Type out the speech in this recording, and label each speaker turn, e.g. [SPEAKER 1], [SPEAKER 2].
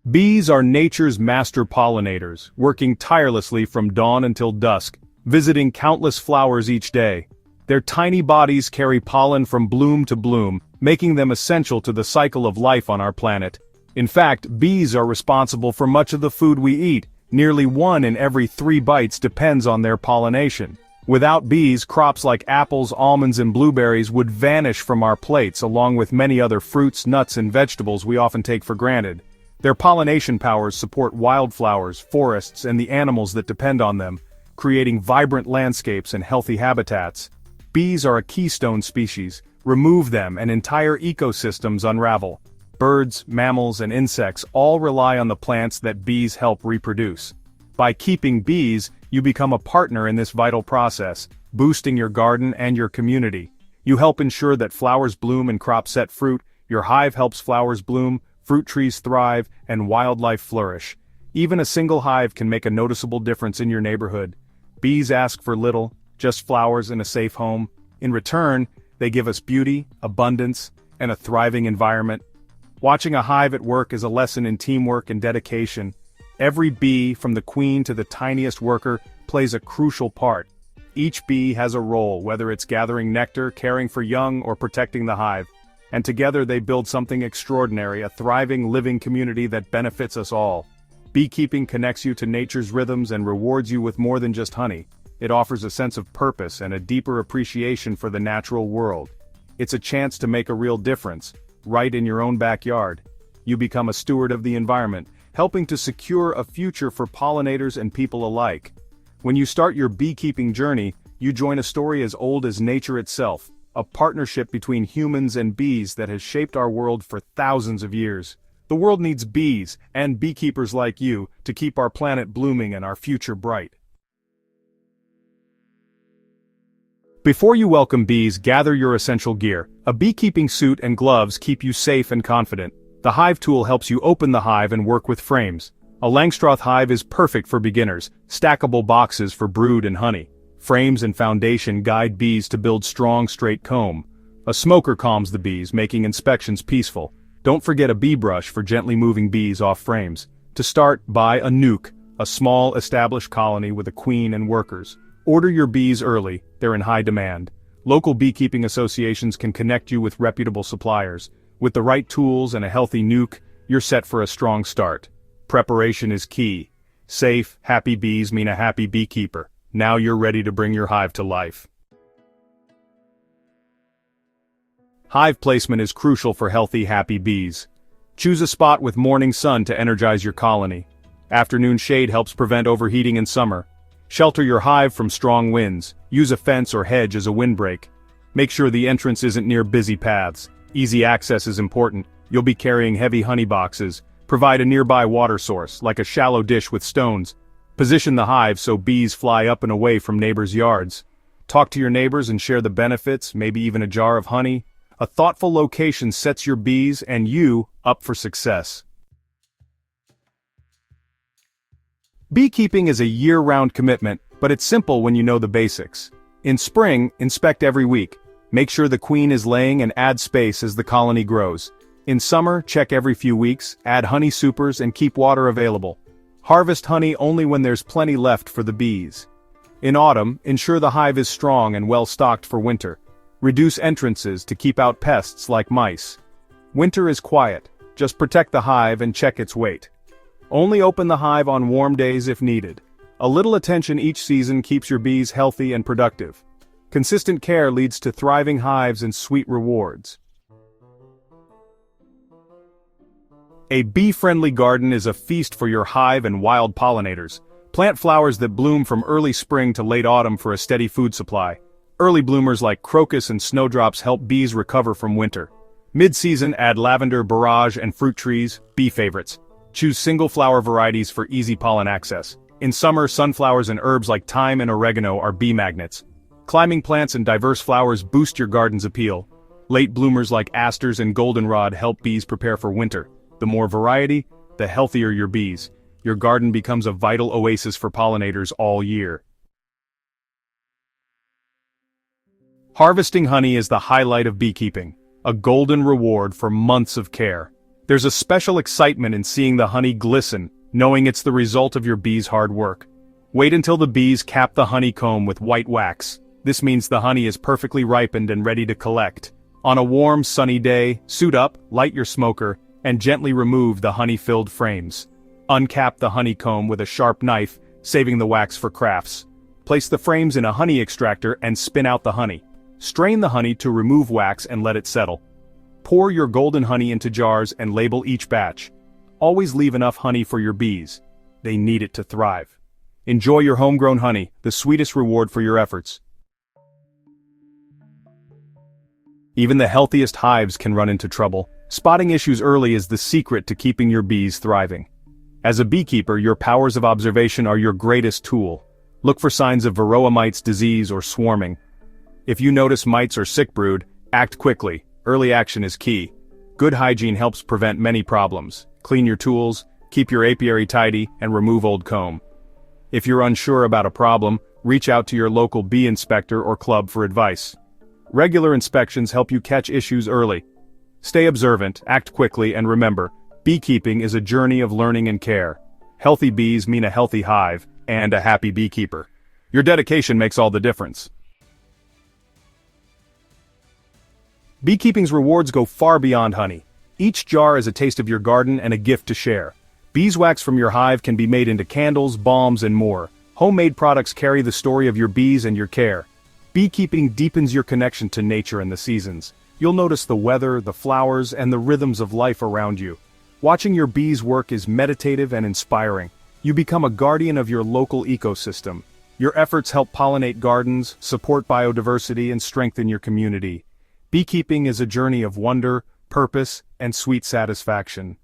[SPEAKER 1] Bees are nature's master pollinators, working tirelessly from dawn until dusk, visiting countless flowers each day. Their tiny bodies carry pollen from bloom to bloom, making them essential to the cycle of life on our planet. In fact, bees are responsible for much of the food we eat. Nearly 1 in every 3 bites depends on their pollination. Without bees, crops like apples, almonds, and blueberries would vanish from our plates, along with many other fruits, nuts, and vegetables we often take for granted. Their pollination powers support wildflowers, forests, and the animals that depend on them, creating vibrant landscapes and healthy habitats. Bees are a keystone species. Remove them and entire ecosystems unravel. Birds, mammals, and insects all rely on the plants that bees help reproduce. By keeping bees, you become a partner in this vital process, boosting your garden and your community. You help ensure that flowers bloom and crops set fruit, your hive helps flowers bloom, fruit trees thrive, and wildlife flourish. Even a single hive can make a noticeable difference in your neighborhood. Bees ask for little, just flowers and a safe home. In return, they give us beauty, abundance, and a thriving environment. Watching a hive at work is a lesson in teamwork and dedication. Every bee, from the queen to the tiniest worker, plays a crucial part. Each bee has a role, whether it's gathering nectar, caring for young, or protecting the hive. And together they build something extraordinary, a thriving, living community that benefits us all. Beekeeping connects you to nature's rhythms and rewards you with more than just honey. It offers a sense of purpose and a deeper appreciation for the natural world. It's a chance to make a real difference, right in your own backyard. You become a steward of the environment, helping to secure a future for pollinators and people alike. When you start your beekeeping journey, you join a story as old as nature itself, a partnership between humans and bees that has shaped our world for thousands of years. The world needs bees, and beekeepers like you, to keep our planet blooming and our future bright. Before you welcome bees, gather your essential gear. A beekeeping suit and gloves keep you safe and confident. The hive tool helps you open the hive and work with frames. A Langstroth hive is perfect for beginners, stackable boxes for brood and honey. Frames and foundation guide bees to build strong, straight comb. A smoker calms the bees, making inspections peaceful. Don't forget a bee brush for gently moving bees off frames. To start, buy a nuke, a small, established colony with a queen and workers. Order your bees early, they're in high demand. Local beekeeping associations can connect you with reputable suppliers. With the right tools and a healthy nuke, you're set for a strong start. Preparation is key. Safe, happy bees mean a happy beekeeper. Now you're ready to bring your hive to life. Hive placement is crucial for healthy, happy bees. Choose a spot with morning sun to energize your colony. Afternoon shade helps prevent overheating in summer. Shelter your hive from strong winds. Use a fence or hedge as a windbreak. Make sure the entrance isn't near busy paths. Easy access is important. You'll be carrying heavy honey boxes. Provide a nearby water source, like a shallow dish with stones. Position the hive so bees fly up and away from neighbors' yards. Talk to your neighbors and share the benefits, maybe even a jar of honey. A thoughtful location sets your bees and you up for success. Beekeeping is a year-round commitment, but it's simple when you know the basics. In spring, inspect every week. Make sure the queen is laying and add space as the colony grows. In summer, check every few weeks, add honey supers and keep water available. Harvest honey only when there's plenty left for the bees. In autumn, ensure the hive is strong and well stocked for winter. Reduce entrances to keep out pests like mice. Winter is quiet, just protect the hive and check its weight. Only open the hive on warm days if needed. A little attention each season keeps your bees healthy and productive. Consistent care leads to thriving hives and sweet rewards. A bee-friendly garden is a feast for your hive and wild pollinators. Plant flowers that bloom from early spring to late autumn for a steady food supply. Early bloomers like crocus and snowdrops help bees recover from winter. Mid-season, add lavender, borage, and fruit trees, bee favorites. Choose single flower varieties for easy pollen access. In summer, sunflowers and herbs like thyme and oregano are bee magnets. Climbing plants and diverse flowers boost your garden's appeal. Late bloomers like asters and goldenrod help bees prepare for winter. The more variety, the healthier your bees. Your garden becomes a vital oasis for pollinators all year. Harvesting honey is the highlight of beekeeping, a golden reward for months of care. There's a special excitement in seeing the honey glisten, knowing it's the result of your bees' hard work. Wait until the bees cap the honeycomb with white wax. This means the honey is perfectly ripened and ready to collect. On a warm, sunny day, suit up, light your smoker, and gently remove the honey-filled frames. Uncap the honeycomb with a sharp knife, saving the wax for crafts. Place the frames in a honey extractor and spin out the honey. Strain the honey to remove wax and let it settle. Pour your golden honey into jars and label each batch. Always leave enough honey for your bees. They need it to thrive. Enjoy your homegrown honey, the sweetest reward for your efforts. Even the healthiest hives can run into trouble. Spotting issues early is the secret to keeping your bees thriving. As a beekeeper, your powers of observation are your greatest tool. Look for signs of varroa mites disease or swarming. If you notice mites or sick brood, act quickly. Early action is key. Good hygiene helps prevent many problems. Clean your tools, keep your apiary tidy, and remove old comb. If you're unsure about a problem, reach out to your local bee inspector or club for advice. Regular inspections help you catch issues early. Stay observant, act quickly, and remember, beekeeping is a journey of learning and care. Healthy bees mean a healthy hive, and a happy beekeeper. Your dedication makes all the difference. Beekeeping's rewards go far beyond honey. Each jar is a taste of your garden and a gift to share. Beeswax from your hive can be made into candles, balms, and more. Homemade products carry the story of your bees and your care. Beekeeping deepens your connection to nature and the seasons. You'll notice the weather, the flowers, and the rhythms of life around you. Watching your bees work is meditative and inspiring. You become a guardian of your local ecosystem. Your efforts help pollinate gardens, support biodiversity, and strengthen your community. Beekeeping is a journey of wonder, purpose, and sweet satisfaction.